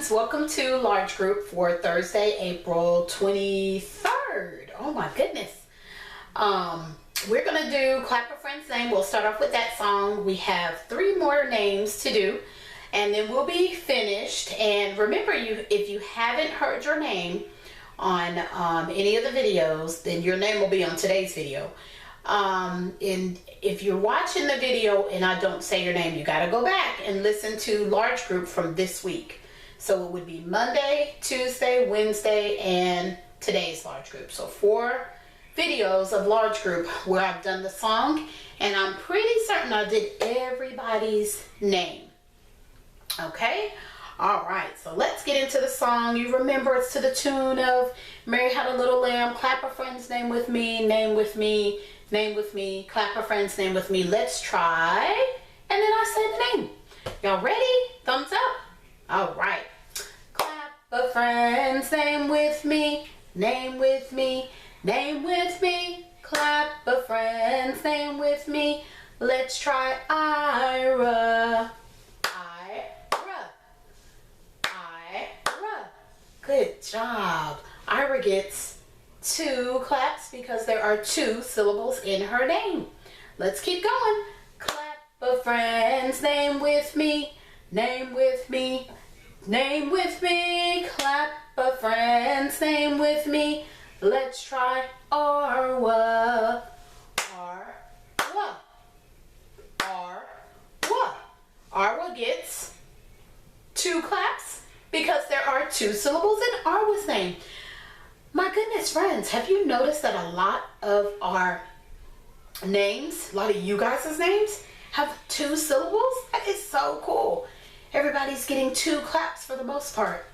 friends, welcome to large group for Thursday, April 23rd. Oh my goodness. We're gonna do clap a friend's name. We'll start off with that song. We have 3 more names to do and then we'll be finished. And remember, if you haven't heard your name on any of the videos, then your name will be on today's video. And if you're watching the video and I don't say your name, you got to go back and listen to large group from this week. So it would be Monday, Tuesday, Wednesday, and today's large group. So 4 videos of large group where I've done the song, and I'm pretty certain I did everybody's name. Okay? All right, so let's get into the song. You remember it's to the tune of Mary Had a Little Lamb, clap a friend's name with me, name with me, name with me, clap a friend's name with me. Let's try. And then I say the name. Y'all ready? Thumbs up. All right. Clap a friend's name with me, name with me, name with me. Clap a friend's name with me. Let's try Ira. Good job. Ira gets 2 claps because there are 2 syllables in her name. Let's keep going. Clap a friend's name with me, name with me, name with me. Clap a friend's name with me. Let's try Arwa. Arwa. Arwa. Arwa gets 2 claps because there are 2 syllables in Arwa's name. My goodness, friends, have you noticed that a lot of our names, a lot of you guys' names have 2 syllables? That is so cool. Everybody's getting 2 claps for the most part.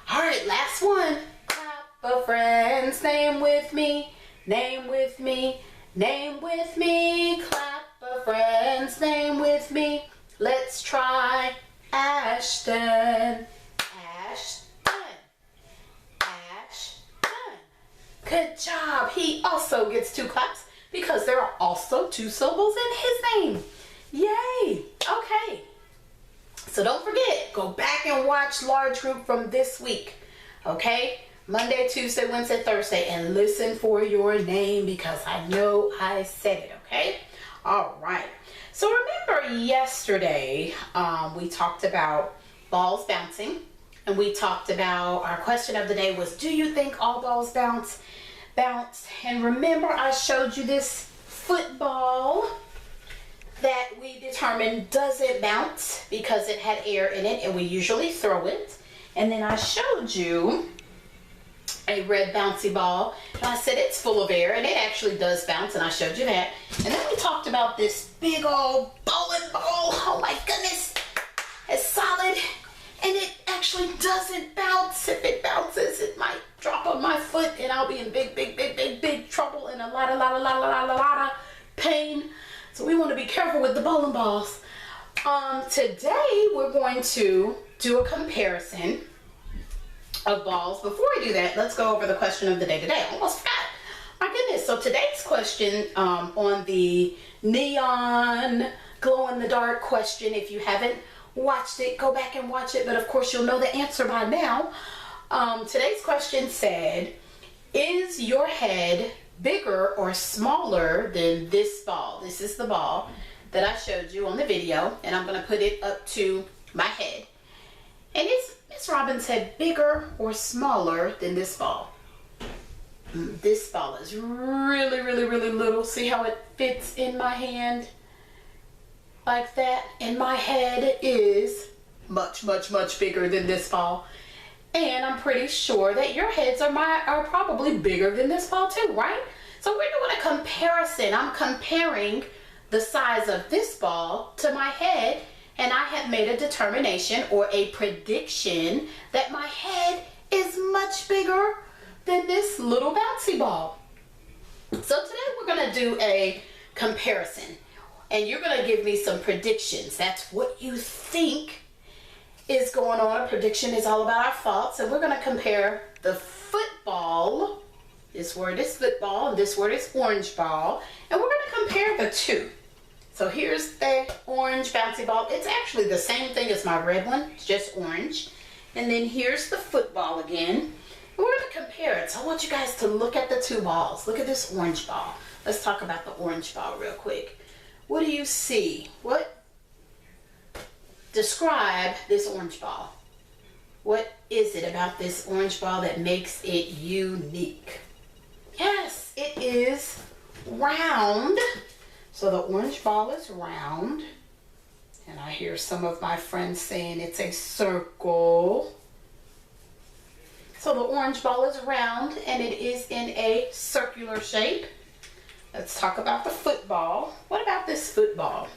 All right, last one. Clap a friend's name with me, name with me, name with me. Clap a friend's name with me. Let's try Ashton. Good job. He also gets 2 claps because there are also 2 syllables in his name. Yay. Okay. So don't forget, go back and watch large group from this week. Okay? Monday, Tuesday, Wednesday, Thursday, and listen for your name because I know I said it. Okay? All right. So remember yesterday we talked about balls bouncing. And we talked about, our question of the day was, do you think all balls bounce? And remember, I showed you this football that we determined doesn't bounce because it had air in it and we usually throw it. And then I showed you a red bouncy ball and I said it's full of air and it actually does bounce, and I showed you that. And then we talked about this big old bowling ball. Oh my goodness, it's solid. And it actually doesn't bounce. If it bounces, it might drop on my foot and I'll be in big trouble and a lot of pain. So we want to be careful with the bowling balls. Today we're going to do a comparison of balls. Before we do that, let's go over the question of the day today. I almost forgot. My goodness. So today's question on the neon glow in the dark question, if you haven't watched it, go back and watch it, but of course you'll know the answer by now. Today's question said, is your head bigger or smaller than this ball? This is the ball that I showed you on the video, and I'm going to put it up to my head. And is Miss Robbins' head bigger or smaller than this ball? This ball is really little. See how it fits in my hand? Like that. And my head is much bigger than this ball. And I'm pretty sure that your heads are probably bigger than this ball too, right? So we're doing a comparison. I'm comparing the size of this ball to my head, and I have made a determination or a prediction that my head is much bigger than this little bouncy ball. So today we're going to do a comparison. And you're going to give me some predictions. That's what you think is going on. A prediction is all about our thoughts. And we're going to compare the football. This word is football and this word is orange ball. And we're going to compare the 2. So here's the orange bouncy ball. It's actually the same thing as my red one. It's just orange. And then here's the football again. And we're going to compare it. So I want you guys to look at the two balls. Look at this orange ball. Let's talk about the orange ball real quick. What do you see? Describe this orange ball. What is it about this orange ball that makes it unique? Yes, it is round. So the orange ball is round. And I hear some of my friends saying it's a circle. So the orange ball is round and it is in a circular shape. Let's talk about the football. What about this football?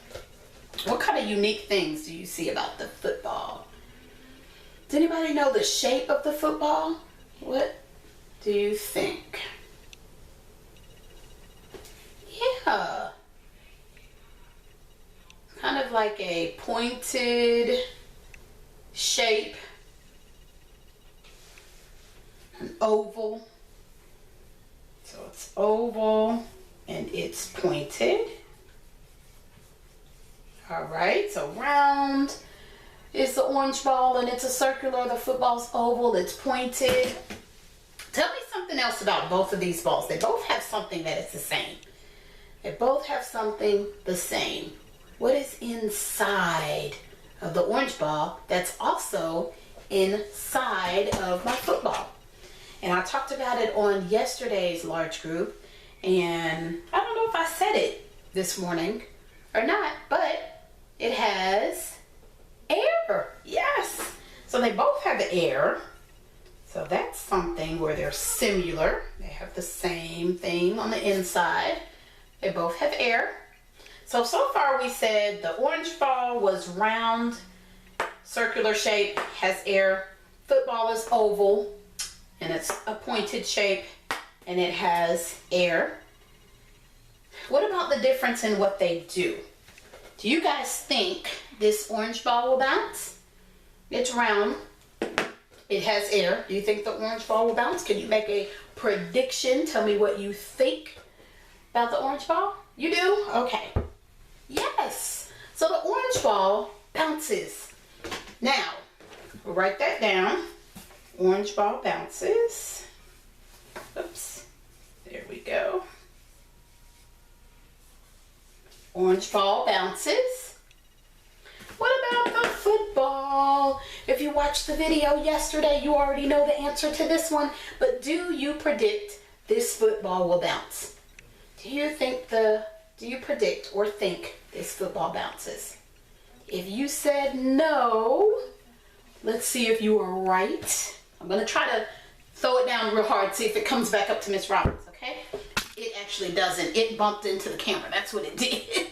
What kind of unique things do you see about the football? Does anybody know the shape of the football? What do you think? Yeah. Kind of like a pointed shape. An oval. So it's oval and it's pointed. All right, so round is the orange ball and it's a circular. The football's oval, it's pointed. Tell me something else about both of these balls. They both have something that is the same. They both have something the same. What is inside of the orange ball that's also inside of my football? And I talked about it on yesterday's large group, and I don't know if I said it this morning or not, but it has air. Yes. So they both have air. So that's something where they're similar. They have the same thing on the inside. They both have air. So far we said the orange ball was round, circular shape, has air. Football is oval, and it's a pointed shape, and it has air. What about the difference in what they do? Do you guys think this orange ball will bounce? It's round. It has air. Do you think the orange ball will bounce? Can you make a prediction? Tell me what you think about the orange ball. You do? Okay. Yes. So the orange ball bounces. Now, we'll write that down. Orange ball bounces. Oops. There we go. Orange ball bounces. What about the football? If you watched the video yesterday, you already know the answer to this one. But do you predict this football will bounce? Do you predict or think this football bounces? If you said no, let's see if you are right. I'm going to try to throw it down real hard, see if it comes back up to Miss Roberts, okay? It actually doesn't. It bumped into the camera. That's what it did.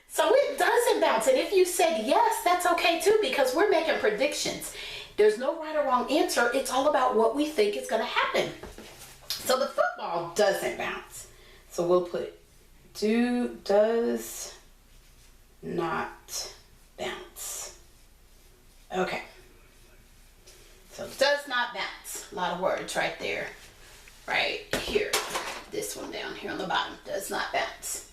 So it doesn't bounce. And if you said yes, that's okay too, because we're making predictions. There's no right or wrong answer. It's all about what we think is going to happen. So the football doesn't bounce. So we'll put does not bounce. Okay. So does not bounce. A lot of words right there. Right here. This one down here on the bottom. Does not bounce.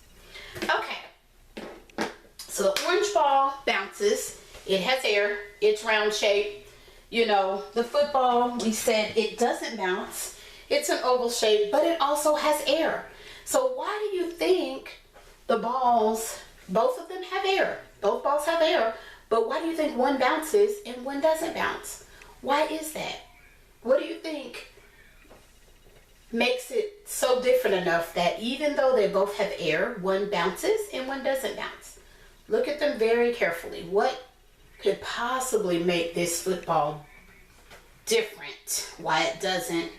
Okay. So the orange ball bounces. It has air. It's round shape. You know, the football, we said it doesn't bounce. It's an oval shape, but it also has air. So why do you think the balls, both of them have air? Both balls have air, but why do you think one bounces and one doesn't bounce? Why is that? What do you think makes it so different enough that even though they both have air, one bounces and one doesn't bounce? Look at them very carefully. What could possibly make this football different? Why it doesn't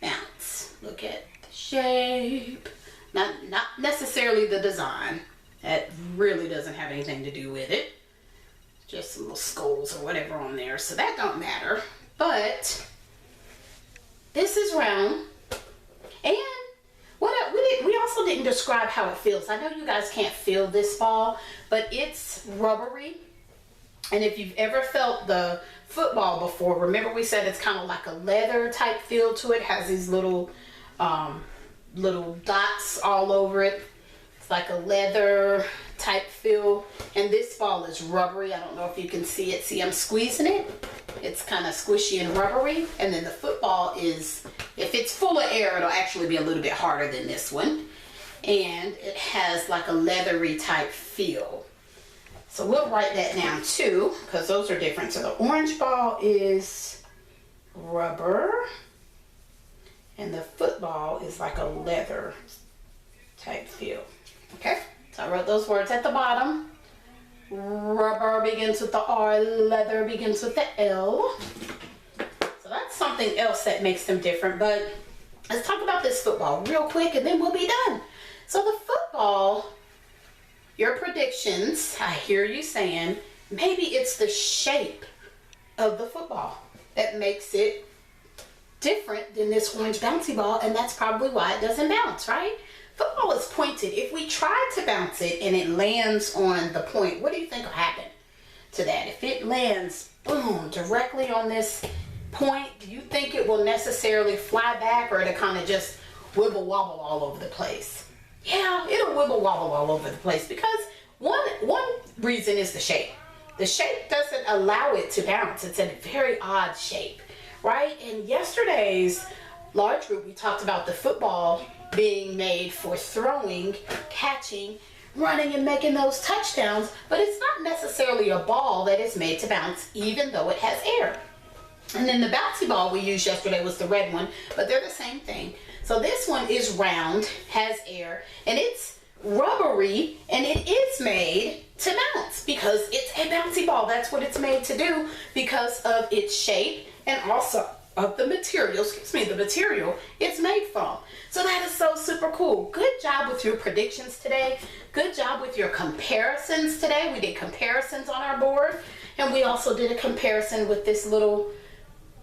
bounce? Look at the shape. Not necessarily the design. That really doesn't have anything to do with it. Just some little skulls or whatever on there, so that don't matter. But this is round. And we also didn't describe how it feels. I know you guys can't feel this ball, but it's rubbery. And if you've ever felt the football before, remember we said it's kind of like a leather type feel to it. Has these little dots all over it. It's like a leather type feel. And this ball is rubbery. I don't know if you can see it. See, I'm squeezing it. It's kind of squishy and rubbery. And then the football is, if it's full of air, it'll actually be a little bit harder than this one. And it has like a leathery type feel. So we'll write that down too, because those are different. So the orange ball is rubber, and the football is like a leather type feel. Okay, so I wrote those words at the bottom. Rubber begins with the R, leather begins with the L. So that's something else that makes them different. But let's talk about this football real quick and then we'll be done. So the football, your predictions, I hear you saying, maybe it's the shape of the football that makes it different than this orange bouncy ball, and that's probably why it doesn't bounce, right? Football is pointed. If we try to bounce it and it lands on the point, what do you think will happen to that? If it lands, boom, directly on this point, do you think it will necessarily fly back, or it'll kind of just wibble wobble all over the place? Yeah, it'll wibble wobble all over the place, because one reason is the shape. The shape doesn't allow it to bounce. It's a very odd shape, right? In yesterday's large group, we talked about the football being made for throwing, catching, running, and making those touchdowns, but it's not necessarily a ball that is made to bounce, even though it has air. And then the bouncy ball we used yesterday was the red one, but they're the same thing. So this one is round, has air, and it's rubbery, and it is made to bounce because it's a bouncy ball. That's what it's made to do because of its shape and also of the material, the material it's made from. So that is so super cool. Good job with your predictions today. Good job with your comparisons today. We did comparisons on our board, and we also did a comparison with this little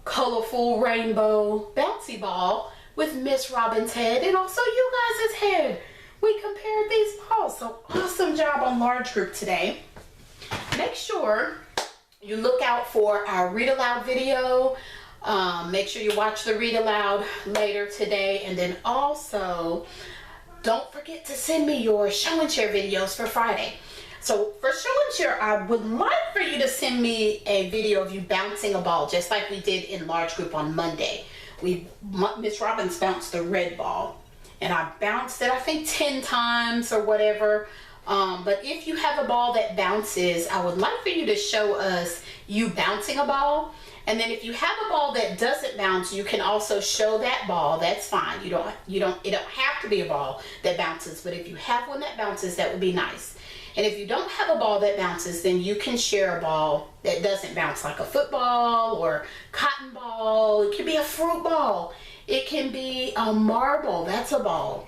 colorful rainbow bouncy ball with Miss Robin's head and also you guys' head. We compared these balls. So awesome job on large group today. Make sure you look out for our read aloud video. Make sure you watch the read aloud later today, and then also don't forget to send me your show and share videos for Friday. So for show and share, I would like for you to send me a video of you bouncing a ball, just like we did in large group on Monday. Miss Robbins bounced the red ball, and I bounced it I think 10 times or whatever. But if you have a ball that bounces, I would like for you to show us you bouncing a ball. And then if you have a ball that doesn't bounce, you can also show that ball. That's fine. It don't have to be a ball that bounces, but if you have one that bounces, that would be nice. And if you don't have a ball that bounces, then you can share a ball that doesn't bounce, like a football or cotton ball. It can be a fruit ball. It can be a marble. That's a ball.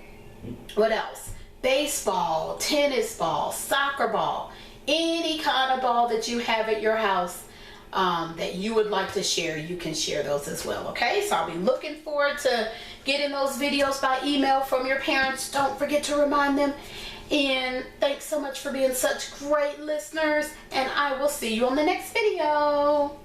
What else? Baseball, tennis ball, soccer ball, any kind of ball that you have at your house that you would like to share, you can share those as well. Okay, so I'll be looking forward to getting those videos by email from your parents. Don't forget to remind them. And thanks so much for being such great listeners, and I will see you on the next video.